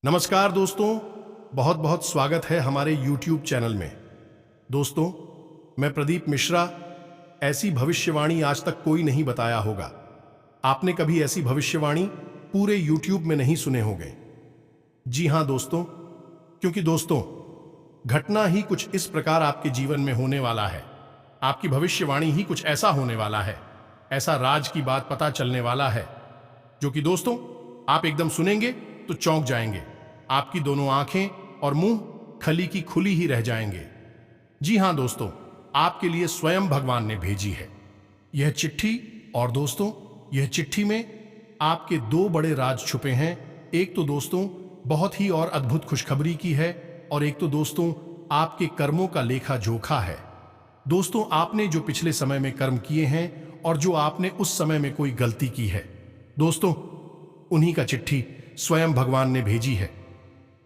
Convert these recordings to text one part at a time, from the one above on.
नमस्कार दोस्तों, बहुत बहुत स्वागत है हमारे YouTube चैनल में। दोस्तों, मैं प्रदीप मिश्रा। ऐसी भविष्यवाणी आज तक कोई नहीं बताया होगा। आपने कभी ऐसी भविष्यवाणी पूरे YouTube में नहीं सुने होंगे। जी हां दोस्तों, क्योंकि दोस्तों घटना ही कुछ इस प्रकार आपके जीवन में होने वाला है। आपकी भविष्यवाणी ही कुछ ऐसा होने वाला है, ऐसा राज की बात पता चलने वाला है जो कि दोस्तों आप एकदम सुनेंगे तो चौंक जाएंगे। आपकी दोनों आंखें और मुंह खली की खुली ही रह जाएंगे। जी हां दोस्तों, आपके लिए स्वयं भगवान ने भेजी है यह चिट्ठी। और दोस्तों, यह चिट्ठी में आपके दो बड़े राज छुपे हैं। एक तो दोस्तों बहुत ही और अद्भुत खुशखबरी की है, और एक तो दोस्तों आपके कर्मों का लेखा जोखा है। दोस्तों, आपने जो पिछले समय में कर्म किए हैं और जो आपने उस समय में कोई गलती की है, दोस्तों उन्हीं का चिट्ठी स्वयं भगवान ने भेजी है।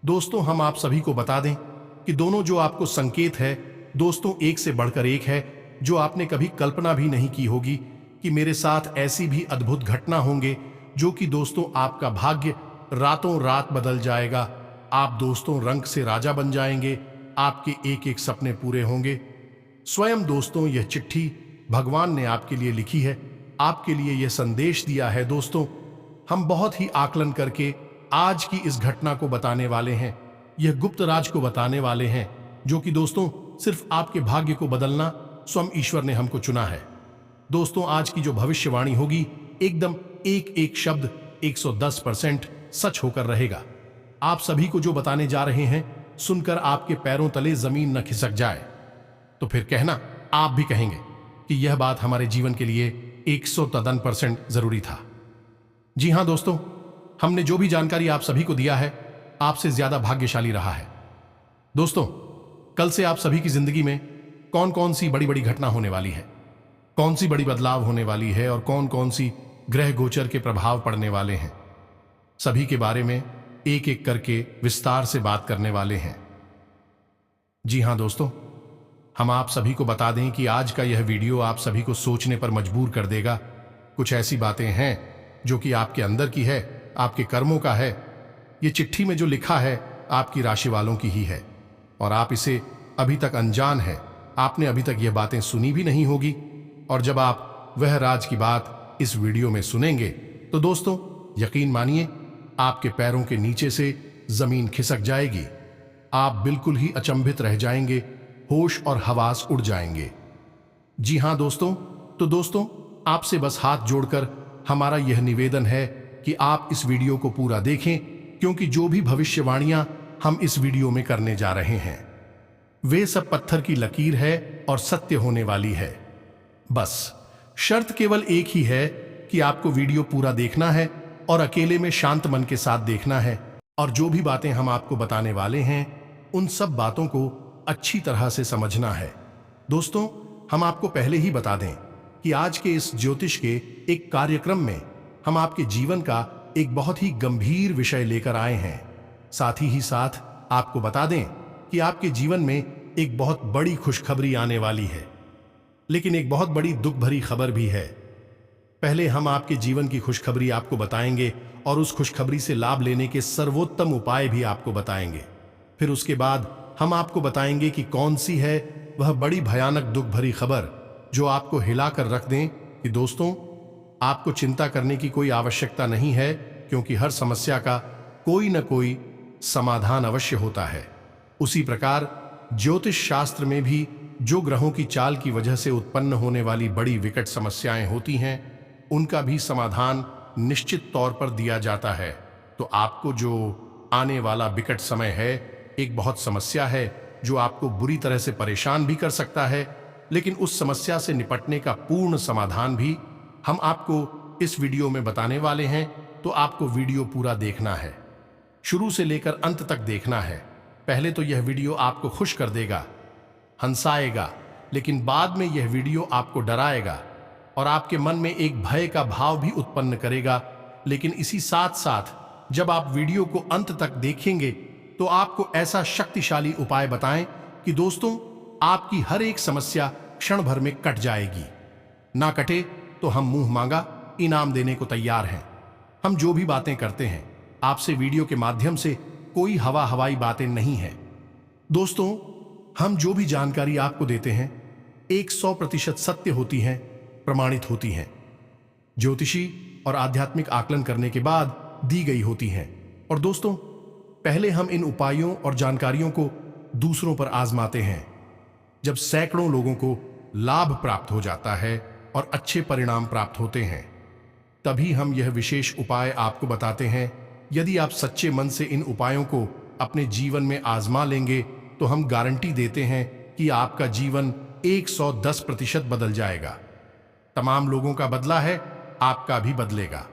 दोस्तों, हम आप सभी को बता दें कि दोनों जो आपको संकेत है दोस्तों एक से बढ़कर एक है, जो आपने कभी कल्पना भी नहीं की होगी कि मेरे साथ ऐसी भी अद्भुत घटना होंगे जो कि दोस्तों आपका भाग्य रातों रात बदल जाएगा। आप दोस्तों रंग से राजा बन जाएंगे, आपके एक एक सपने पूरे होंगे। स्वयं दोस्तों यह चिट्ठी भगवान ने आपके लिए लिखी है, आपके लिए यह संदेश दिया है। दोस्तों, हम बहुत ही आकलन करके आज की इस घटना को बताने वाले हैं। यह गुप्त राज को बताने वाले हैं जो कि दोस्तों सिर्फ आपके भाग्य को बदलना स्वयं ईश्वर ने हमको चुना है। दोस्तों, आज की जो भविष्यवाणी होगी एकदम एक एक शब्द 110% सच होकर रहेगा। आप सभी को जो बताने जा रहे हैं सुनकर आपके पैरों तले जमीन न खिसक जाए तो फिर कहना आप भी कहेंगे कि यह बात हमारे जीवन के लिए 100% जरूरी था। जी हां दोस्तों, हमने जो भी जानकारी आप सभी को दिया है आपसे ज्यादा भाग्यशाली रहा है। दोस्तों, कल से आप सभी की जिंदगी में कौन कौन सी बड़ी बड़ी घटना होने वाली है, कौन सी बड़ी बदलाव होने वाली है और कौन कौन सी ग्रह गोचर के प्रभाव पड़ने वाले हैं, सभी के बारे में एक एक करके विस्तार से बात करने वाले हैं। जी हां दोस्तों, हम आप सभी को बता दें कि आज का यह वीडियो आप सभी को सोचने पर मजबूर कर देगा। कुछ ऐसी बातें हैं जो कि आपके अंदर की है, आपके कर्मों का है। ये चिट्ठी में जो लिखा है आपकी राशि वालों की ही है, और आप इसे अभी तक अनजान है। आपने अभी तक यह बातें सुनी भी नहीं होगी, और जब आप वह राज की बात इस वीडियो में सुनेंगे तो दोस्तों यकीन मानिए आपके पैरों के नीचे से जमीन खिसक जाएगी। आप बिल्कुल ही अचंभित रह जाएंगे, होश और हवास उड़ जाएंगे। जी हां दोस्तों, तो दोस्तों आपसे बस हाथ जोड़कर हमारा यह निवेदन है कि आप इस वीडियो को पूरा देखें, क्योंकि जो भी भविष्यवाणियां हम इस वीडियो में करने जा रहे हैं वे सब पत्थर की लकीर है और सत्य होने वाली है। बस शर्त केवल एक ही है कि आपको वीडियो पूरा देखना है और अकेले में शांत मन के साथ देखना है, और जो भी बातें हम आपको बताने वाले हैं उन सब बातों को अच्छी तरह से समझना है। दोस्तों, हम आपको पहले ही बता दें कि आज के इस ज्योतिष के एक कार्यक्रम में हम आपके जीवन का एक बहुत ही गंभीर विषय लेकर आए हैं। साथ ही साथ आपको बता दें कि आपके जीवन में एक बहुत बड़ी खुशखबरी आने वाली है, लेकिन एक बहुत बड़ी दुख भरी खबर भी है। पहले हम आपके जीवन की खुशखबरी आपको बताएंगे और उस खुशखबरी से लाभ लेने के सर्वोत्तम उपाय भी आपको बताएंगे। फिर उसके बाद हम आपको बताएंगे कि कौन सी है वह बड़ी भयानक दुख भरी खबर जो आपको हिलाकर रख दें कि दोस्तों आपको चिंता करने की कोई आवश्यकता नहीं है, क्योंकि हर समस्या का कोई न कोई समाधान अवश्य होता है। उसी प्रकार ज्योतिष शास्त्र में भी जो ग्रहों की चाल की वजह से उत्पन्न होने वाली बड़ी विकट समस्याएं होती हैं उनका भी समाधान निश्चित तौर पर दिया जाता है। तो आपको जो आने वाला विकट समय है एक बहुत समस्या है जो आपको बुरी तरह से परेशान भी कर सकता है, लेकिन उस समस्या से निपटने का पूर्ण समाधान भी हम आपको इस वीडियो में बताने वाले हैं। तो आपको वीडियो पूरा देखना है, शुरू से लेकर अंत तक देखना है। पहले तो यह वीडियो आपको खुश कर देगा, हंसाएगा, लेकिन बाद में यह वीडियो आपको डराएगा और आपके मन में एक भय का भाव भी उत्पन्न करेगा। लेकिन इसी साथ साथ जब आप वीडियो को अंत तक देखेंगे तो आपको ऐसा शक्तिशाली उपाय बताएं कि दोस्तों आपकी हर एक समस्या क्षण भर में कट जाएगी। ना कटे तो हम मुंह मांगा इनाम देने को तैयार हैं। हम जो भी बातें करते हैं आपसे वीडियो के माध्यम से कोई हवाई बातें नहीं है। दोस्तों, हम जो भी जानकारी आपको देते हैं 100% सत्य होती हैं, प्रमाणित होती हैं, ज्योतिषी और आध्यात्मिक आकलन करने के बाद दी गई होती हैं। और दोस्तों, पहले हम इन उपायों और जानकारियों को दूसरों पर आजमाते हैं। जब सैकड़ों लोगों को लाभ प्राप्त हो जाता है और अच्छे परिणाम प्राप्त होते हैं, तभी हम यह विशेष उपाय आपको बताते हैं। यदि आप सच्चे मन से इन उपायों को अपने जीवन में आजमा लेंगे तो हम गारंटी देते हैं कि आपका जीवन 110% बदल जाएगा। तमाम लोगों का बदला है, आपका भी बदलेगा,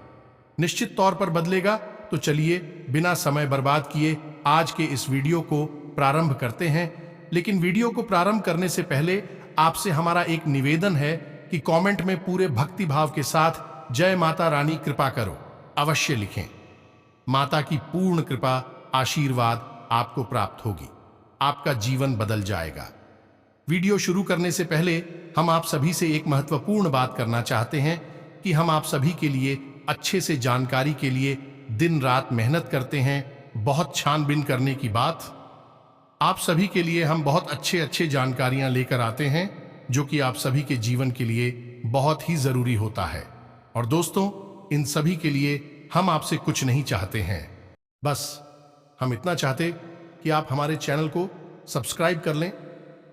निश्चित तौर पर बदलेगा। तो चलिए बिना समय बर्बाद किए आज के इस वीडियो को प्रारंभ करते हैं। लेकिन वीडियो को प्रारंभ करने से पहले आपसे हमारा एक निवेदन है कि कमेंट में पूरे भक्ति भाव के साथ जय माता रानी कृपा करो अवश्य लिखें। माता की पूर्ण कृपा आशीर्वाद आपको प्राप्त होगी, आपका जीवन बदल जाएगा। वीडियो शुरू करने से पहले हम आप सभी से एक महत्वपूर्ण बात करना चाहते हैं कि हम आप सभी के लिए अच्छे से जानकारी के लिए दिन रात मेहनत करते हैं। बहुत छानबीन करने की बात, आप सभी के लिए हम बहुत अच्छे जानकारियां लेकर आते हैं जो कि आप सभी के जीवन के लिए बहुत ही जरूरी होता है। और दोस्तों, इन सभी के लिए हम आपसे कुछ नहीं चाहते हैं, बस हम इतना चाहते कि आप हमारे चैनल को सब्सक्राइब कर लें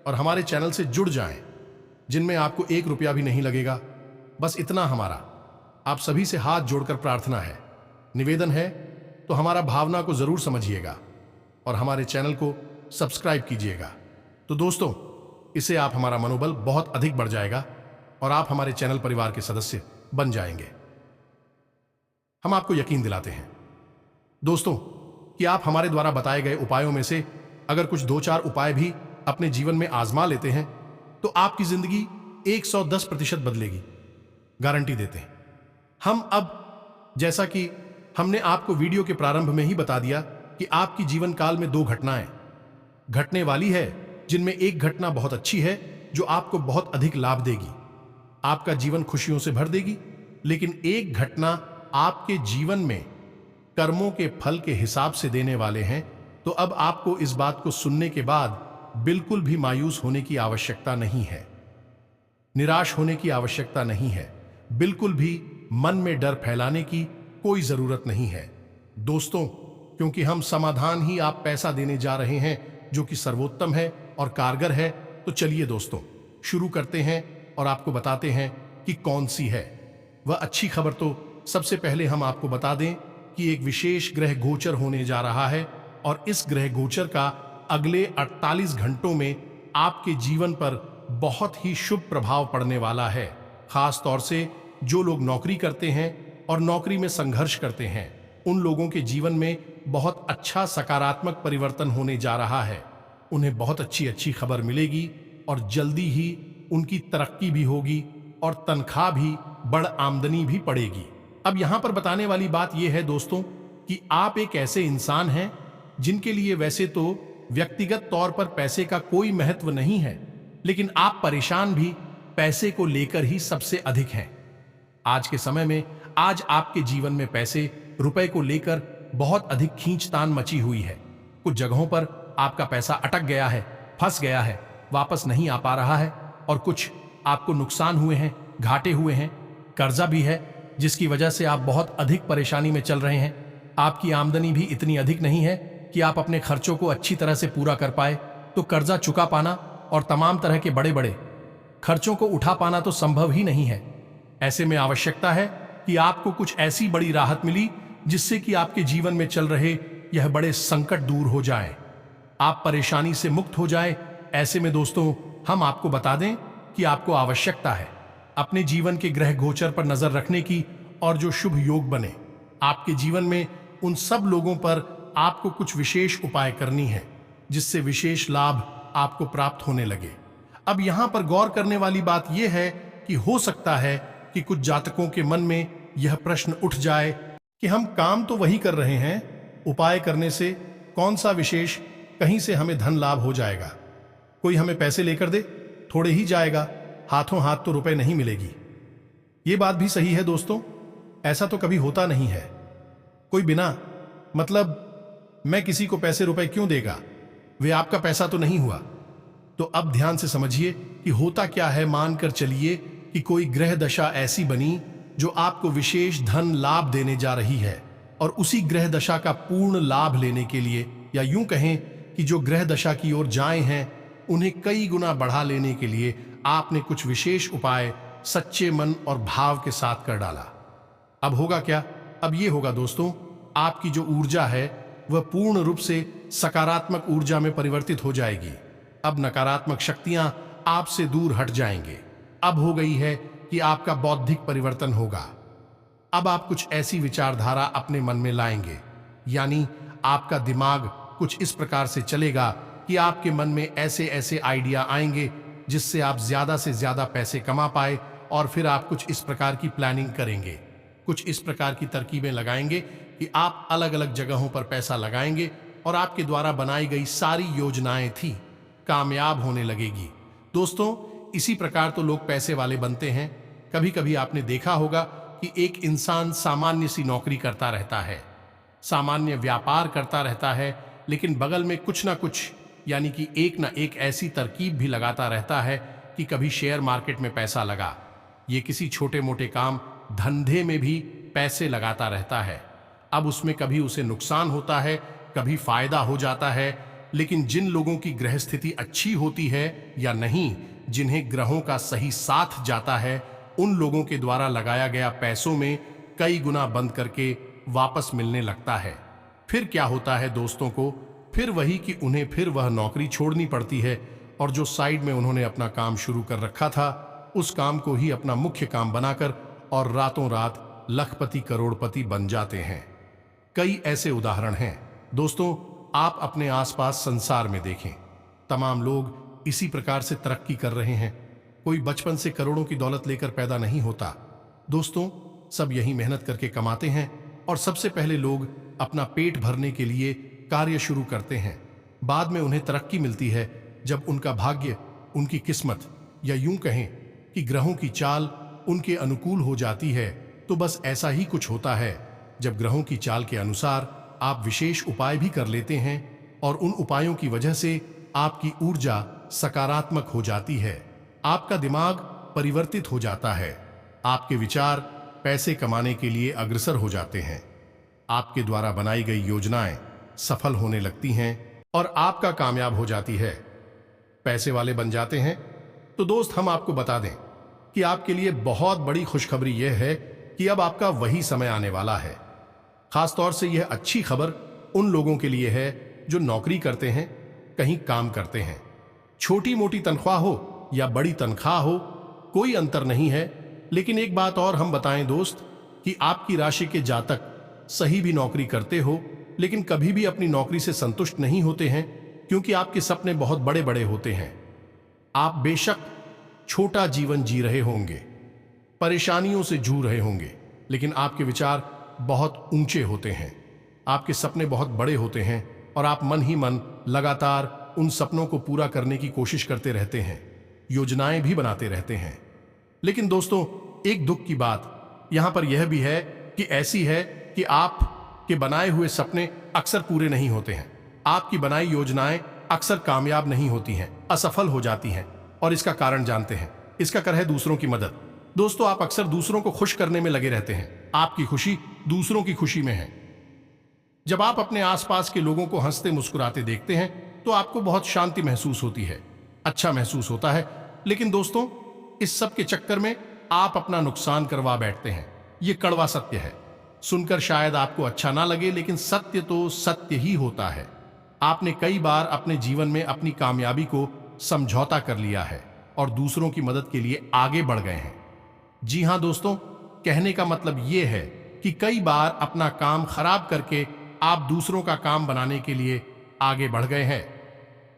और हमारे चैनल से जुड़ जाएं, जिनमें आपको 1 रुपया भी नहीं लगेगा। बस इतना हमारा आप सभी से हाथ जोड़कर प्रार्थना है, निवेदन है। तो हमारा भावना को जरूर समझिएगा और हमारे चैनल को सब्सक्राइब कीजिएगा। तो दोस्तों, इससे आप हमारा मनोबल बहुत अधिक बढ़ जाएगा और आप हमारे चैनल परिवार के सदस्य बन जाएंगे। हम आपको यकीन दिलाते हैं दोस्तों कि आप हमारे द्वारा बताए गए उपायों में से अगर कुछ 2-4 उपाय भी अपने जीवन में आजमा लेते हैं तो आपकी जिंदगी 110% बदलेगी, गारंटी देते हैं हम। अब जैसा कि हमने आपको वीडियो के प्रारंभ में ही बता दिया कि आपकी जीवन काल में 2 घटनाएं घटने वाली है, जिनमें एक घटना बहुत अच्छी है जो आपको बहुत अधिक लाभ देगी, आपका जीवन खुशियों से भर देगी। लेकिन एक घटना आपके जीवन में कर्मों के फल के हिसाब से देने वाले हैं। तो अब आपको इस बात को सुनने के बाद बिल्कुल भी मायूस होने की आवश्यकता नहीं है, निराश होने की आवश्यकता नहीं है, बिल्कुल भी मन में डर फैलाने की कोई जरूरत नहीं है दोस्तों, क्योंकि हम समाधान ही आप पैसा देने जा रहे हैं जो कि सर्वोत्तम है और कारगर है। तो चलिए दोस्तों, शुरू करते हैं और आपको बताते हैं कि कौन सी है वह अच्छी खबर। तो सबसे पहले हम आपको बता दें कि एक विशेष ग्रह गोचर होने जा रहा है और इस ग्रह गोचर का अगले 48 घंटों में आपके जीवन पर बहुत ही शुभ प्रभाव पड़ने वाला है। खास तौर से जो लोग नौकरी करते हैं और नौकरी में संघर्ष करते हैं, उन लोगों के जीवन में बहुत अच्छा सकारात्मक परिवर्तन होने जा रहा है। उन्हें बहुत अच्छी खबर मिलेगी और जल्दी ही उनकी तरक्की भी होगी और तनख्वाह भी, बड़ आमदनी भी पड़ेगी। अब यहां पर बताने वाली बात यह है दोस्तों कि आप एक ऐसे इंसान हैं जिनके लिए वैसे तो व्यक्तिगत तौर पर पैसे का कोई महत्व नहीं है, लेकिन आप परेशान भी पैसे को लेकर ही सबसे अधिक हैं। आज के समय में आज आपके जीवन में पैसे, रुपए को लेकर बहुत अधिक खींचतान मची हुई है। कुछ जगहों पर आपका पैसा अटक गया है, फंस गया है, वापस नहीं आ पा रहा है, और कुछ आपको नुकसान हुए हैं, घाटे हुए हैं, कर्जा भी है जिसकी वजह से आप बहुत अधिक परेशानी में चल रहे हैं। आपकी आमदनी भी इतनी अधिक नहीं है कि आप अपने खर्चों को अच्छी तरह से पूरा कर पाए, तो कर्जा चुका पाना और तमाम तरह के बड़े बड़े खर्चों को उठा पाना तो संभव ही नहीं है। ऐसे में आवश्यकता है कि आपको कुछ ऐसी बड़ी राहत मिली जिससे कि आपके जीवन में चल रहे यह बड़े संकट दूर हो जाएं, आप परेशानी से मुक्त हो जाएं। ऐसे में दोस्तों, हम आपको बता दें कि आपको आवश्यकता है अपने जीवन के ग्रह गोचर पर नजर रखने की, और जो शुभ योग बने आपके जीवन में, उन सब लोगों पर आपको कुछ विशेष उपाय करनी है जिससे विशेष लाभ आपको प्राप्त होने लगे। अब यहां पर गौर करने वाली बात यह है कि हो सकता है कि कुछ जातकों के मन में यह प्रश्न उठ जाए कि हम काम तो वही कर रहे हैं, उपाय करने से कौन सा विशेष कहीं से हमें धन लाभ हो जाएगा, कोई हमें पैसे लेकर दे, थोड़े ही जाएगा, हाथों हाथ तो रुपए नहीं मिलेगी। ये बात भी सही है दोस्तों, ऐसा तो कभी होता नहीं है। कोई बिना मतलब मैं किसी को पैसे रुपए क्यों देगा, वे आपका पैसा तो नहीं हुआ। तो अब ध्यान से समझिए कि होता क्या है। मानकर चलिए कि कोई ग्रह दशा ऐसी बनी जो आपको विशेष धन लाभ देने जा रही है, और उसी ग्रह दशा का पूर्ण लाभ लेने के लिए, या यूं कहें कि जो ग्रह दशा की ओर जाए हैं उन्हें कई गुना बढ़ा लेने के लिए आपने कुछ विशेष उपाय सच्चे मन और भाव के साथ कर डाला। अब होगा क्या? अब ये होगा दोस्तों, आपकी जो ऊर्जा है वह पूर्ण रूप से सकारात्मक ऊर्जा में परिवर्तित हो जाएगी। अब नकारात्मक शक्तियां आपसे दूर हट जाएंगे। अब हो गई है कि आपका बौद्धिक परिवर्तन होगा। अब आप कुछ ऐसी विचारधारा अपने मन में लाएंगे, यानी आपका दिमाग कुछ इस प्रकार से चलेगा कि आपके मन में ऐसे ऐसे आइडिया आएंगे जिससे आप ज्यादा से ज्यादा पैसे कमा पाए, और फिर आप कुछ इस प्रकार की प्लानिंग करेंगे, कुछ इस प्रकार की तरकीबें लगाएंगे कि आप अलग अलग जगहों पर पैसा लगाएंगे और आपके द्वारा बनाई गई सारी योजनाएं थी कामयाब होने लगेगी। दोस्तों, इसी प्रकार तो लोग पैसे वाले बनते हैं। कभी कभी आपने देखा होगा कि एक इंसान सामान्य सी नौकरी करता रहता है, सामान्य व्यापार करता रहता है, लेकिन बगल में कुछ ना कुछ, यानी कि एक ना एक ऐसी तरकीब भी लगाता रहता है कि कभी शेयर मार्केट में पैसा लगा, ये किसी छोटे मोटे काम धंधे में भी पैसे लगाता रहता है। अब उसमें कभी उसे नुकसान होता है, कभी फायदा हो जाता है, लेकिन जिन लोगों की ग्रह स्थिति अच्छी होती है या नहीं, जिन्हें ग्रहों का सही साथ जाता है, उन लोगों के द्वारा लगाया गया पैसों में कई गुना बंद करके वापस मिलने लगता है। फिर क्या होता है दोस्तों को? फिर वही कि उन्हें फिर वह नौकरी छोड़नी पड़ती है, और जो साइड में उन्होंने अपना काम शुरू कर रखा था उस काम को ही अपना मुख्य काम बनाकर और रातों रात लखपति करोड़पति बन जाते हैं। कई ऐसे उदाहरण हैं दोस्तों, आप अपने आसपास संसार में देखें, तमाम लोग इसी प्रकार से तरक्की कर रहे हैं। कोई बचपन से करोड़ों की दौलत लेकर पैदा नहीं होता दोस्तों, सब यही मेहनत करके कमाते हैं, और सबसे पहले लोग अपना पेट भरने के लिए कार्य शुरू करते हैं। बाद में उन्हें तरक्की मिलती है जब उनका भाग्य, उनकी किस्मत, या यूं कहें कि ग्रहों की चाल उनके अनुकूल हो जाती है। तो बस ऐसा ही कुछ होता है, जब ग्रहों की चाल के अनुसार आप विशेष उपाय भी कर लेते हैं, और उन उपायों की वजह से आपकी ऊर्जा सकारात्मक हो जाती है, आपका दिमाग परिवर्तित हो जाता है, आपके विचार पैसे कमाने के लिए अग्रसर हो जाते हैं, आपके द्वारा बनाई गई योजनाएं सफल होने लगती हैं और आपका कामयाब हो जाती है, पैसे वाले बन जाते हैं। तो दोस्त, हम आपको बता दें कि आपके लिए बहुत बड़ी खुशखबरी यह है कि अब आपका वही समय आने वाला है। खासतौर से यह अच्छी खबर उन लोगों के लिए है जो नौकरी करते हैं, कहीं काम करते हैं। छोटी मोटी तनख्वाह हो या बड़ी तनख्वाह हो, कोई अंतर नहीं है। लेकिन एक बात और हम बताएं दोस्त, कि आपकी राशि के जातक सही भी नौकरी करते हो, लेकिन कभी भी अपनी नौकरी से संतुष्ट नहीं होते हैं, क्योंकि आपके सपने बहुत बड़े बड़े होते हैं। आप बेशक छोटा जीवन जी रहे होंगे, परेशानियों से जूझ रहे होंगे, लेकिन आपके विचार बहुत ऊंचे होते हैं, आपके सपने बहुत बड़े होते हैं, और आप मन ही मन लगातार उन सपनों को पूरा करने की कोशिश करते रहते हैं, योजनाएं भी बनाते रहते हैं। लेकिन दोस्तों, एक दुख की बात यहां पर यह भी है कि ऐसी है कि आपके बनाए हुए सपने अक्सर पूरे नहीं होते हैं, आपकी बनाई योजनाएं अक्सर कामयाब नहीं होती हैं, असफल हो जाती हैं। और इसका कारण जानते हैं, इसका कारण है दूसरों की मदद। दोस्तों, आप अक्सर दूसरों को खुश करने में लगे रहते हैं, आपकी खुशी दूसरों की खुशी में है। जब आप अपने आसपास के लोगों को हंसते मुस्कुराते देखते हैं तो आपको बहुत शांति महसूस होती है, अच्छा महसूस होता है। लेकिन दोस्तों, इस सब के चक्कर में आप अपना नुकसान करवा बैठते हैं। ये कड़वा सत्य है, सुनकर शायद आपको अच्छा ना लगे, लेकिन सत्य तो सत्य ही होता है। आपने कई बार अपने जीवन में अपनी कामयाबी को समझौता कर लिया है और दूसरों की मदद के लिए आगे बढ़ गए हैं। जी हां दोस्तों, कहने का मतलब यह है कि कई बार अपना काम खराब करके आप दूसरों का काम बनाने के लिए आगे बढ़ गए हैं।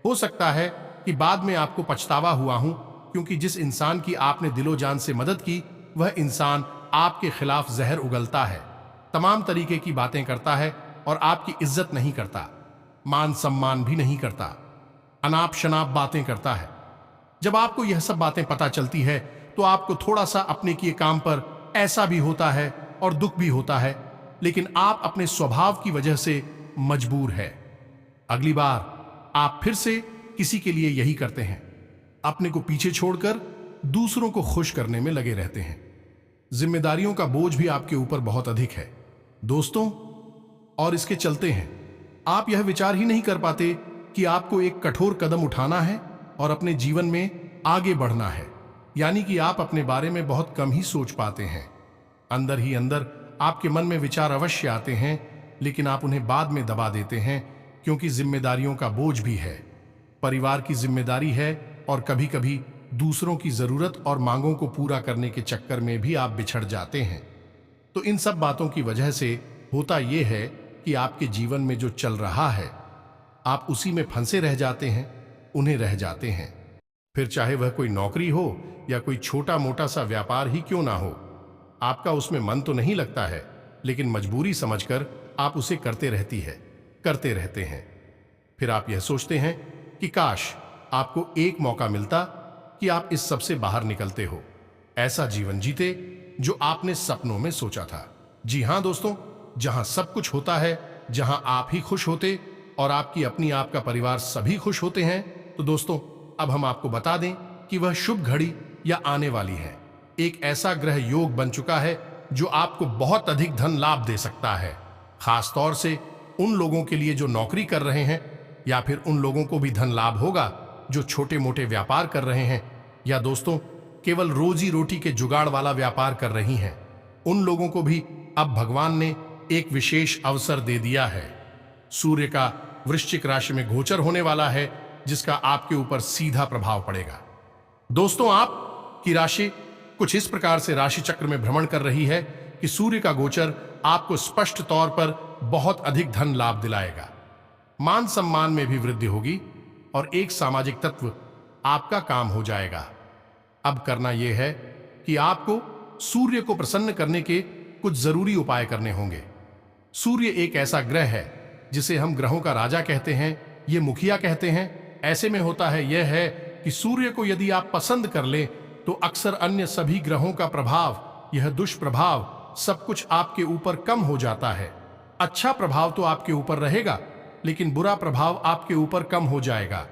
हो सकता है कि बाद में आपको पछतावा हुआ हूं, क्योंकि जिस इंसान की आपने दिलो जान से मदद की, वह इंसान आपके खिलाफ जहर उगलता है, तमाम तरीके की बातें करता है और आपकी इज्जत नहीं करता, मान सम्मान भी नहीं करता, अनाप शनाप बातें करता है। जब आपको यह सब बातें पता चलती है तो आपको थोड़ा सा अपने किए काम पर ऐसा भी होता है और दुख भी होता है, लेकिन आप अपने स्वभाव की वजह से मजबूर है। अगली बार आप फिर से किसी के लिए यही करते हैं, अपने को पीछे छोड़कर दूसरों को खुश करने में लगे रहते हैं। जिम्मेदारियों का बोझ भी आपके ऊपर बहुत अधिक है दोस्तों, और इसके चलते हैं आप यह विचार ही नहीं कर पाते कि आपको एक कठोर कदम उठाना है और अपने जीवन में आगे बढ़ना है। यानी कि आप अपने बारे में बहुत कम ही सोच पाते हैं। अंदर ही अंदर आपके मन में विचार अवश्य आते हैं, लेकिन आप उन्हें बाद में दबा देते हैं, क्योंकि जिम्मेदारियों का बोझ भी है, परिवार की जिम्मेदारी है, और कभी कभी दूसरों की जरूरत और मांगों को पूरा करने के चक्कर में भी आप बिछड़ जाते हैं। तो इन सब बातों की वजह से होता यह है कि आपके जीवन में जो चल रहा है आप उसी में फंसे रह जाते हैं, उन्हें रह जाते हैं। फिर चाहे वह कोई नौकरी हो या कोई छोटा मोटा सा व्यापार ही क्यों ना हो, आपका उसमें मन तो नहीं लगता है, लेकिन मजबूरी समझकर आप उसे करते रहते हैं। फिर आप यह सोचते हैं कि काश आपको एक मौका मिलता कि आप इस सब से बाहर निकलते हो, ऐसा जीवन जीते जो आपने सपनों में सोचा था। जी हां दोस्तों, जहां सब कुछ होता है, जहां आप ही खुश होते और आपकी अपनी आपका परिवार सभी खुश होते हैं। तो दोस्तों, अब हम आपको बता दें कि वह शुभ घड़ी या आने वाली है। एक ऐसा ग्रह योग बन चुका है जो आपको बहुत अधिक धन लाभ दे सकता है, खास तौर से उन लोगों के लिए जो नौकरी कर रहे हैं, या फिर उन लोगों को भी धन लाभ होगा जो छोटे मोटे व्यापार कर रहे हैं, या दोस्तों केवल रोजी रोटी के जुगाड़ वाला व्यापार कर रही हैं। उन लोगों को भी अब भगवान ने एक विशेष अवसर दे दिया है। सूर्य का वृश्चिक राशि में गोचर होने वाला है, जिसका आपके ऊपर सीधा प्रभाव पड़ेगा। दोस्तों, आपकी राशि कुछ इस प्रकार से राशि चक्र में भ्रमण कर रही है कि सूर्य का गोचर आपको स्पष्ट तौर पर बहुत अधिक धन लाभ दिलाएगा, मान सम्मान में भी वृद्धि होगी, और एक सामाजिक तत्व आपका काम हो जाएगा। अब करना यह है कि आपको सूर्य को प्रसन्न करने के कुछ जरूरी उपाय करने होंगे। सूर्य एक ऐसा ग्रह है जिसे हम ग्रहों का राजा कहते हैं, ये मुखिया कहते हैं। ऐसे में होता है यह है कि सूर्य को यदि आप पसंद कर ले तो अक्सर अन्य सभी ग्रहों का प्रभाव, यह दुष्प्रभाव, सब कुछ आपके ऊपर कम हो जाता है। अच्छा प्रभाव तो आपके ऊपर रहेगा, लेकिन बुरा प्रभाव आपके ऊपर कम हो जाएगा।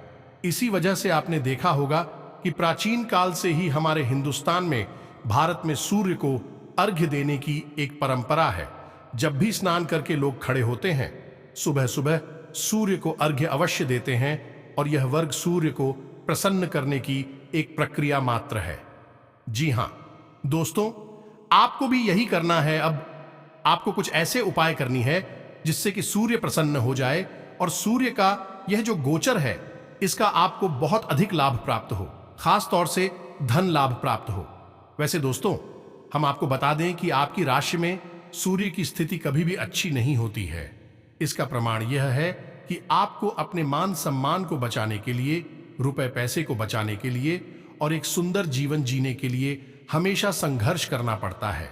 इसी वजह से आपने देखा होगा कि प्राचीन काल से ही हमारे हिंदुस्तान में, भारत में सूर्य को अर्घ्य देने की एक परंपरा है। जब भी स्नान करके लोग खड़े होते हैं, सुबह सुबह सूर्य को अर्घ्य अवश्य देते हैं, और यह वर्ग सूर्य को प्रसन्न करने की एक प्रक्रिया मात्र है। जी हां दोस्तों, आपको भी यही करना है। अब आपको कुछ ऐसे उपाय करनी है जिससे कि सूर्य प्रसन्न हो जाए, और सूर्य का यह जो गोचर है, इसका आपको बहुत अधिक लाभ प्राप्त हो, खास तौर से धन लाभ प्राप्त हो। वैसे दोस्तों, हम आपको बता दें कि आपकी राशि में सूर्य की स्थिति कभी भी अच्छी नहीं होती है। इसका प्रमाण यह है कि आपको अपने मान सम्मान को बचाने के लिए, रुपए पैसे को बचाने के लिए, और एक सुंदर जीवन जीने के लिए हमेशा संघर्ष करना पड़ता है।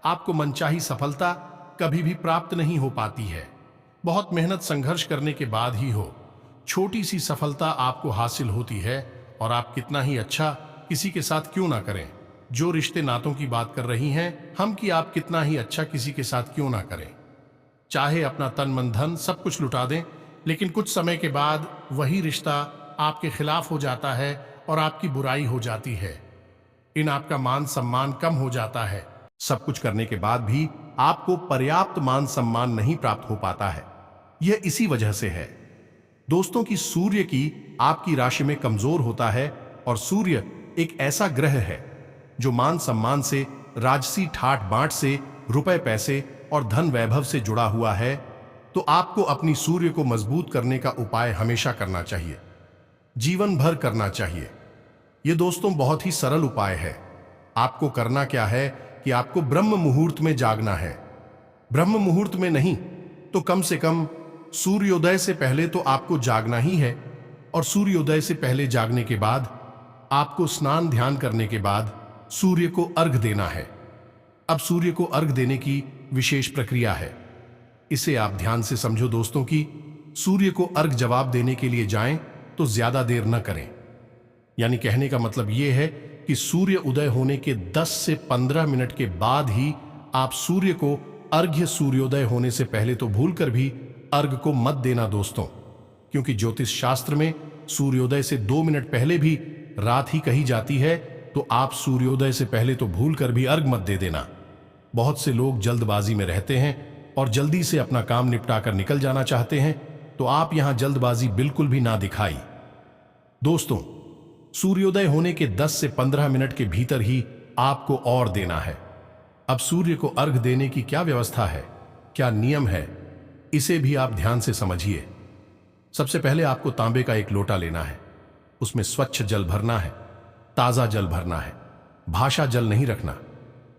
आपको मनचाही सफलता कभी भी प्राप्त नहीं हो पाती है। बहुत मेहनत संघर्ष करने के बाद ही हो छोटी सी सफलता आपको हासिल होती है, और आप कितना ही अच्छा किसी के साथ क्यों ना करें। जो रिश्ते नातों की बात कर रही हैं हम, कि आप कितना ही अच्छा किसी के साथ क्यों ना करें, चाहे अपना तन मन धन सब कुछ लुटा दें, लेकिन कुछ समय के बाद वही रिश्ता आपके खिलाफ हो जाता है और आपकी बुराई हो जाती है। इन आपका मान सम्मान कम हो जाता है। सब कुछ करने के बाद भी आपको पर्याप्त मान सम्मान नहीं प्राप्त हो पाता है। यह इसी वजह से है दोस्तों कि सूर्य की आपकी राशि में कमजोर होता है, और सूर्य एक ऐसा ग्रह है जो मान सम्मान से, राजसी ठाट बांट से, रुपए पैसे और धन वैभव से जुड़ा हुआ है। तो आपको अपनी सूर्य को मजबूत करने का उपाय हमेशा करना चाहिए, जीवन भर करना चाहिए। यह दोस्तों बहुत ही सरल उपाय है। आपको करना क्या है कि आपको ब्रह्म मुहूर्त में जागना है। ब्रह्म मुहूर्त में नहीं तो कम से कम सूर्योदय से पहले तो आपको जागना ही है, और सूर्योदय से पहले जागने के बाद आपको स्नान ध्यान करने के बाद सूर्य को अर्घ देना है। अब सूर्य को अर्घ देने की विशेष प्रक्रिया है, इसे आप ध्यान से समझो दोस्तों कि सूर्य को अर्घ जवाब देने के लिए जाएं तो ज्यादा देर न करें। यानी कहने का मतलब यह है कि सूर्य उदय होने के 10 से 15 मिनट के बाद ही आप सूर्य को अर्घ्य सूर्योदय होने से पहले तो भूलकर भी अर्घ को मत देना दोस्तों, क्योंकि ज्योतिष शास्त्र में सूर्योदय से 2 मिनट पहले भी रात ही कही जाती है, तो आप सूर्योदय से पहले तो भूल कर भी अर्घ मत दे देना। बहुत से लोग जल्दबाजी में रहते हैं और जल्दी से अपना काम निपटा कर निकल जाना चाहते हैं, तो आप यहां जल्दबाजी बिल्कुल भी ना दिखाई। दोस्तों, सूर्योदय होने के 10 से 15 मिनट के भीतर ही आपको और देना है। अब सूर्य को अर्घ देने की क्या व्यवस्था है, क्या नियम है, इसे भी आप ध्यान से समझिए। सबसे पहले आपको तांबे का एक लोटा लेना है, उसमें स्वच्छ जल भरना है, ताजा जल भरना है, भाषा जल नहीं रखना,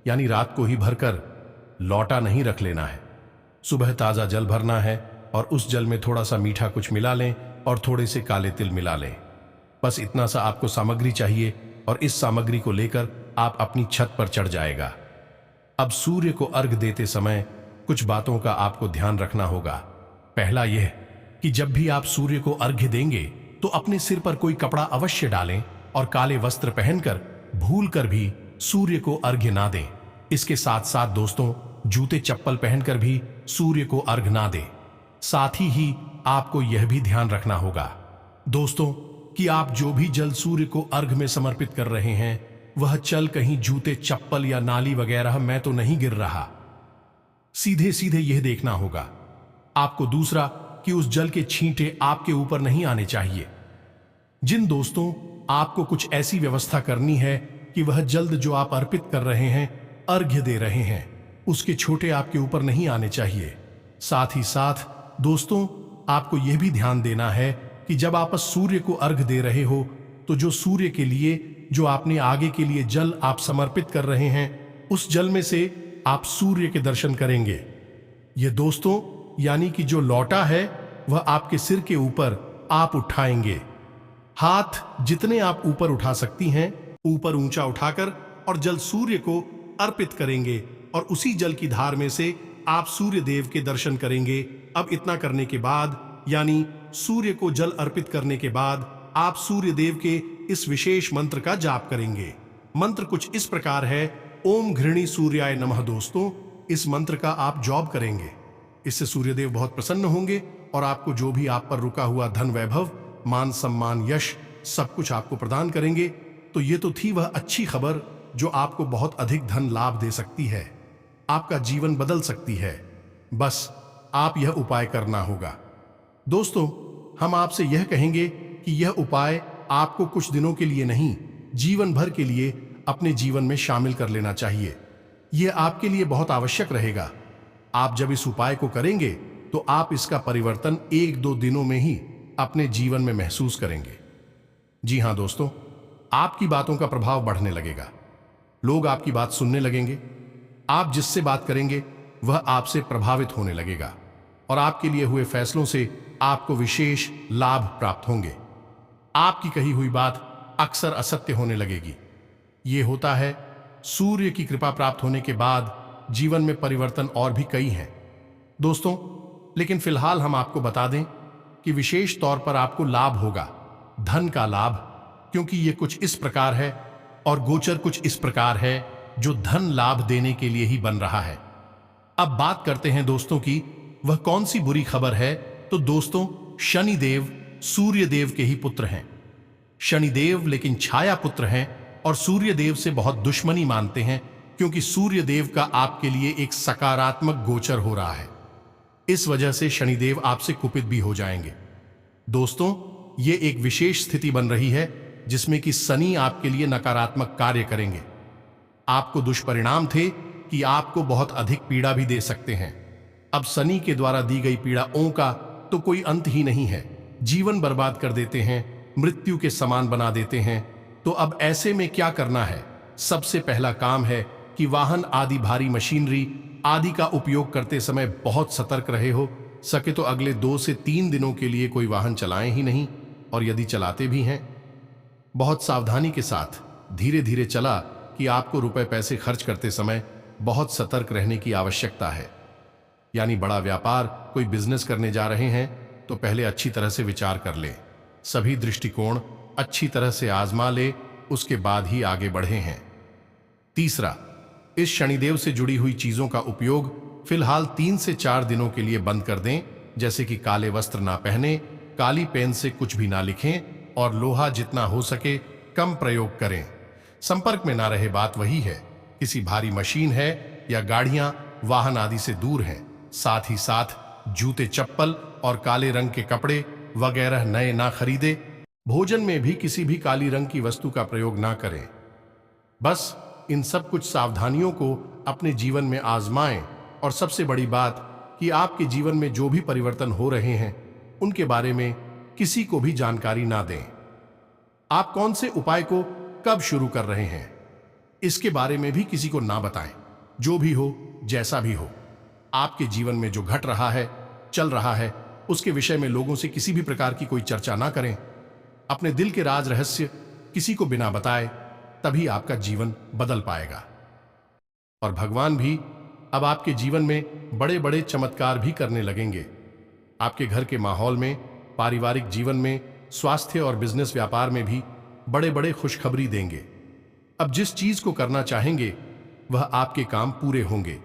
यानी रात को ही भरकर लौटा नहीं रख लेना है। सुबह ताजा जल भरना है और उस जल में थोड़ा सा मीठा कुछ मिला लें और थोड़े से काले तिल मिला लें। बस इतना सा आपको सामग्री चाहिए और इस सामग्री को लेकर आप अपनी छत पर चढ़ जाएगा। अब सूर्य को अर्घ देते समय कुछ बातों का आपको ध्यान रखना होगा। पहला यह कि जब भी आप सूर्य को अर्घ्य देंगे तो अपने सिर पर कोई कपड़ा अवश्य डालें और काले वस्त्र पहनकर भूल कर भी सूर्य को अर्घ्य ना दें। इसके साथ साथ दोस्तों, जूते चप्पल पहनकर भी सूर्य को अर्घ ना दें। साथ ही आपको यह भी ध्यान रखना होगा दोस्तों कि आप जो भी जल सूर्य को अर्घ में समर्पित कर रहे हैं, वह चल कहीं जूते चप्पल या नाली वगैरह में तो नहीं गिर रहा। सीधे सीधे यह देखना होगा आपको। दूसरा कि उस जल के छींटे आपके ऊपर नहीं आने चाहिए। जिन दोस्तों आपको कुछ ऐसी व्यवस्था करनी है कि वह जल्द जो आप अर्पित कर रहे हैं, अर्घ्य दे रहे हैं, उसके छोटे आपके ऊपर नहीं आने चाहिए। साथ ही साथ दोस्तों, आपको यह भी ध्यान देना है कि जब आप सूर्य को अर्घ दे रहे हो, तो जो सूर्य के लिए जो आपने आगे के लिए जल आप समर्पित कर रहे हैं, उस जल में से आप सूर्य के दर्शन करेंगे। ये दोस्तों, यानी कि जो लौटा है वह आपके सिर के ऊपर आप उठाएंगे। हाथ जितने आप ऊपर उठा सकती हैं, ऊपर ऊंचा उठाकर और जल सूर्य को अर्पित करेंगे और उसी जल की धार में से आप सूर्य देव के दर्शन करेंगे। अब इतना करने के बाद, यानी सूर्य को जल अर्पित करने के बाद, आप सूर्य देव के इस विशेष मंत्र का जाप करेंगे। मंत्र कुछ इस प्रकार है, ओम घृणी सूर्याय नमः। दोस्तों, इस मंत्र का आप जॉब करेंगे, इससे सूर्यदेव बहुत प्रसन्न होंगे और आपको जो भी आप पर रुका हुआ धन वैभव, मान सम्मान, यश, सब कुछ आपको प्रदान करेंगे। तो ये तो थी वह अच्छी खबर जो आपको बहुत अधिक धन लाभ दे सकती है, आपका जीवन बदल सकती है। बस आप यह उपाय करना होगा। दोस्तों, हम आपसे यह कहेंगे कि यह उपाय आपको कुछ दिनों के लिए नहीं, जीवन भर के लिए अपने जीवन में शामिल कर लेना चाहिए। यह आपके लिए बहुत आवश्यक रहेगा। आप जब इस उपाय को करेंगे तो आप इसका परिवर्तन 1-2 दिनों में ही अपने जीवन में महसूस करेंगे। जी हां दोस्तों, आपकी बातों का प्रभाव बढ़ने लगेगा, लोग आपकी बात सुनने लगेंगे, आप जिससे बात करेंगे वह आपसे प्रभावित होने लगेगा और आपके लिए हुए फैसलों से आपको विशेष लाभ प्राप्त होंगे। आपकी कही हुई बात अक्सर असत्य होने लगेगी। यह होता है सूर्य की कृपा प्राप्त होने के बाद जीवन में परिवर्तन और भी कई हैं दोस्तों, लेकिन फिलहाल हम आपको बता दें कि विशेष तौर पर आपको लाभ होगा, धन का लाभ, क्योंकि यह कुछ इस प्रकार है और गोचर कुछ इस प्रकार है जो धन लाभ देने के लिए ही बन रहा है। अब बात करते हैं दोस्तों की वह कौन सी बुरी खबर है। तो दोस्तों, शनिदेव सूर्यदेव के ही पुत्र हैं। शनिदेव लेकिन छाया पुत्र हैं और सूर्यदेव से बहुत दुश्मनी मानते हैं, क्योंकि सूर्यदेव का आपके लिए एक सकारात्मक गोचर हो रहा है। इस वजह से शनिदेव आपसे कुपित भी हो जाएंगे। दोस्तों, ये एक विशेष स्थिति बन रही है जिसमें कि शनि आपके लिए नकारात्मक कार्य करेंगे। आपको दुष्परिणाम थे कि आपको बहुत अधिक पीड़ा भी दे सकते हैं। अब शनि के द्वारा दी गई पीड़ाओं का तो कोई अंत ही नहीं है, जीवन बर्बाद कर देते हैं, मृत्यु के समान बना देते हैं। तो अब ऐसे में क्या करना है? सबसे पहला काम है कि वाहन आदि भारी मशीनरी आदि का उपयोग करते समय बहुत सतर्क रहे हो। सके तो अगले 2 से 3 दिनों के लिए कोई वाहन चलाएं ही नहीं, और यदि चलाते भी हैं बहुत सावधानी के साथ, धीरे धीरे चला कि आपको रुपए पैसे खर्च करते समय बहुत सतर्क रहने की आवश्यकता है। यानी बड़ा व्यापार, कोई बिजनेस करने जा रहे हैं तो पहले अच्छी तरह से विचार कर ले, सभी दृष्टिकोण अच्छी तरह से आजमा ले, उसके बाद ही आगे बढ़े हैं। तीसरा, इस शनिदेव से जुड़ी हुई चीजों का उपयोग फिलहाल 3 से 4 दिनों के लिए बंद कर दें, जैसे कि काले वस्त्र ना पहने, काली पेन से कुछ भी ना लिखें और लोहा जितना हो सके कम प्रयोग करें। संपर्क में ना रहे बात वही है, किसी भारी मशीन है या गाड़ियां वाहन आदि से दूर हैं। साथ ही साथ जूते चप्पल और काले रंग के कपड़े वगैरह नए ना खरीदे। भोजन में भी किसी भी काली रंग की वस्तु का प्रयोग ना करें। बस इन सब कुछ सावधानियों को अपने जीवन में आजमाएं और सबसे बड़ी बात कि आपके जीवन में जो भी परिवर्तन हो रहे हैं उनके बारे में किसी को भी जानकारी ना दें। आप कौन से उपाय को कब शुरू कर रहे हैं इसके बारे में भी किसी को ना बताएं। जो भी हो, जैसा भी हो, आपके जीवन में जो घट रहा है, चल रहा है, उसके विषय में लोगों से किसी भी प्रकार की कोई चर्चा ना करें। अपने दिल के राज रहस्य किसी को बिना बताए, तभी आपका जीवन बदल पाएगा। और भगवान भी अब आपके जीवन में बड़े बड़े चमत्कार भी करने लगेंगे। आपके घर के माहौल में, पारिवारिक जीवन में, स्वास्थ्य और बिजनेस व्यापार में भी बड़े बड़े खुशखबरी देंगे। अब जिस चीज को करना चाहेंगे वह आपके काम पूरे होंगे,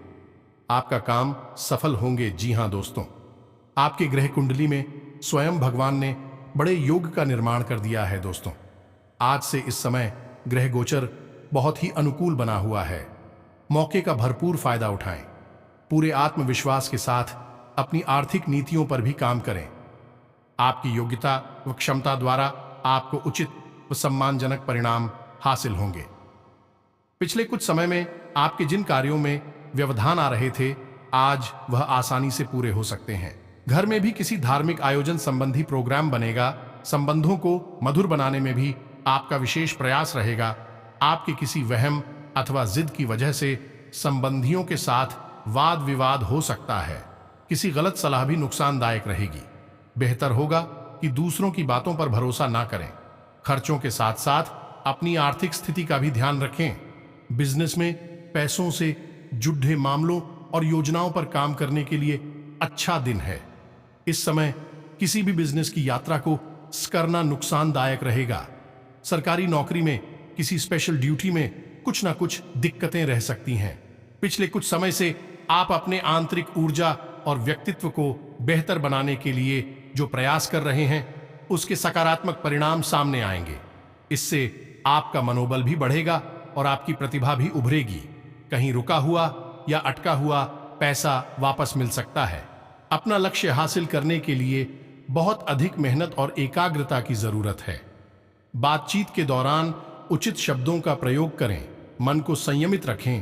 आपका काम सफल होंगे। जी हां दोस्तों, आपके ग्रह कुंडली में स्वयं भगवान ने बड़े योग का निर्माण कर दिया है। दोस्तों, आज से इस समय ग्रह गोचर बहुत ही अनुकूल बना हुआ है। मौके का भरपूर फायदा उठाएं। पूरे आत्मविश्वास के साथ अपनी आर्थिक नीतियों पर भी काम करें। आपकी योग्यता व क्षमता द्वारा आपको उचित व सम्मानजनक परिणाम हासिल होंगे। पिछले कुछ समय में आपके जिन कार्यों में व्यवधान आ रहे थे, आज वह आसानी से पूरे हो सकते हैं। घर में भी किसी धार्मिक आयोजन संबंधी प्रोग्राम बनेगा। संबंधों को मधुर बनाने में भी आपका विशेष प्रयास रहेगा। आपके किसी वहम अथवा जिद की वजह से संबंधियों के साथ वाद विवाद हो सकता है। किसी गलत सलाह भी नुकसानदायक रहेगी। बेहतर होगा कि दूसरों की बातों पर भरोसा ना करें। खर्चों के साथ साथ अपनी आर्थिक स्थिति का भी ध्यान रखें। बिजनेस में पैसों से जुड़े मामलों और योजनाओं पर काम करने के लिए अच्छा दिन है। इस समय किसी भी बिजनेस की यात्रा को करना नुकसानदायक रहेगा। सरकारी नौकरी में किसी स्पेशल ड्यूटी में कुछ ना कुछ दिक्कतें रह सकती हैं। पिछले कुछ समय से आप अपने आंतरिक ऊर्जा और व्यक्तित्व को बेहतर बनाने के लिए जो प्रयास कर रहे हैं उसके सकारात्मक परिणाम सामने आएंगे। इससे आपका मनोबल भी बढ़ेगा और आपकी प्रतिभा भी उभरेगी। कहीं रुका हुआ या अटका हुआ पैसा वापस मिल सकता है। अपना लक्ष्य हासिल करने के लिए बहुत अधिक मेहनत और एकाग्रता की जरूरत है। बातचीत के दौरान उचित शब्दों का प्रयोग करें। मन को संयमित रखें,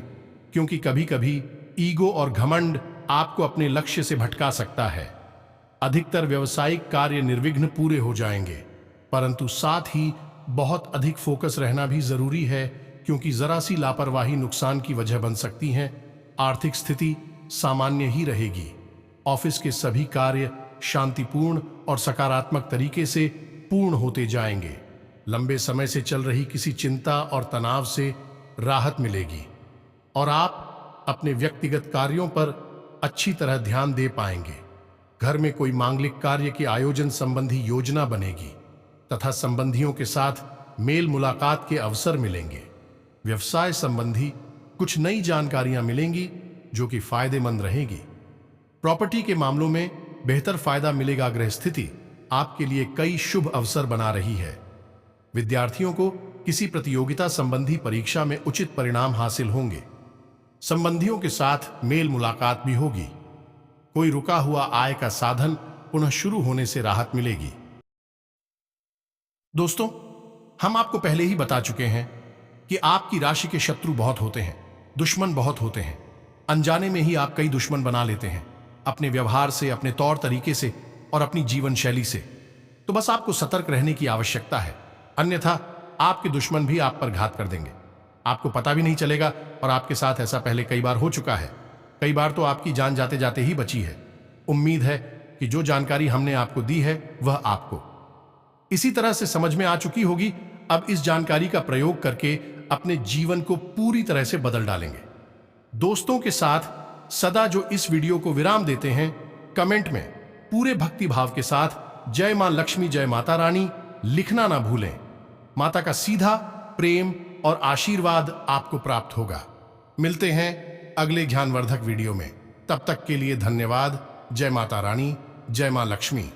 क्योंकि कभी कभी ईगो और घमंड आपको अपने लक्ष्य से भटका सकता है। अधिकतर व्यवसायिक कार्य निर्विघ्न पूरे हो जाएंगे, परंतु साथ ही बहुत अधिक फोकस रहना भी जरूरी है, क्योंकि जरा सी लापरवाही नुकसान की वजह बन सकती है। आर्थिक स्थिति सामान्य ही रहेगी। ऑफिस के सभी कार्य शांतिपूर्ण और सकारात्मक तरीके से पूर्ण होते जाएंगे। लंबे समय से चल रही किसी चिंता और तनाव से राहत मिलेगी और आप अपने व्यक्तिगत कार्यों पर अच्छी तरह ध्यान दे पाएंगे। घर में कोई मांगलिक कार्य के आयोजन संबंधी योजना बनेगी तथा संबंधियों के साथ मेल मुलाकात के अवसर मिलेंगे। व्यवसाय संबंधी कुछ नई जानकारियां मिलेंगी जो कि फायदेमंद रहेगी। प्रॉपर्टी के मामलों में बेहतर फायदा मिलेगा। ग्रह स्थिति आपके लिए कई शुभ अवसर बना रही है। विद्यार्थियों को किसी प्रतियोगिता संबंधी परीक्षा में उचित परिणाम हासिल होंगे। संबंधियों के साथ मेल मुलाकात भी होगी। कोई रुका हुआ आय का साधन पुनः शुरू होने से राहत मिलेगी। दोस्तों, हम आपको पहले ही बता चुके हैं कि आपकी राशि के शत्रु बहुत होते हैं, दुश्मन बहुत होते हैं। अनजाने में ही आप कई दुश्मन बना लेते हैं, अपने व्यवहार से, अपने तौर तरीके से और अपनी जीवन शैली से। तो बस आपको सतर्क रहने की आवश्यकता है, अन्यथा आपके दुश्मन भी आप पर घात कर देंगे। आपको पता भी नहीं चलेगा और आपके साथ ऐसा पहले कई बार हो चुका है। कई बार तो आपकी जान जाते जाते ही बची है। उम्मीद है कि जो जानकारी हमने आपको दी है वह आपको इसी तरह से समझ में आ चुकी होगी। अब इस जानकारी का प्रयोग करके अपने जीवन को पूरी तरह से बदल डालेंगे। दोस्तों के साथ सदा जो इस वीडियो को विराम देते हैं, कमेंट में पूरे भक्ति भाव के साथ जय मां लक्ष्मी, जय माता रानी लिखना ना भूलें। माता का सीधा प्रेम और आशीर्वाद आपको प्राप्त होगा। मिलते हैं अगले ज्ञानवर्धक वीडियो में। तब तक के लिए धन्यवाद। जय माता रानी, जय मां लक्ष्मी।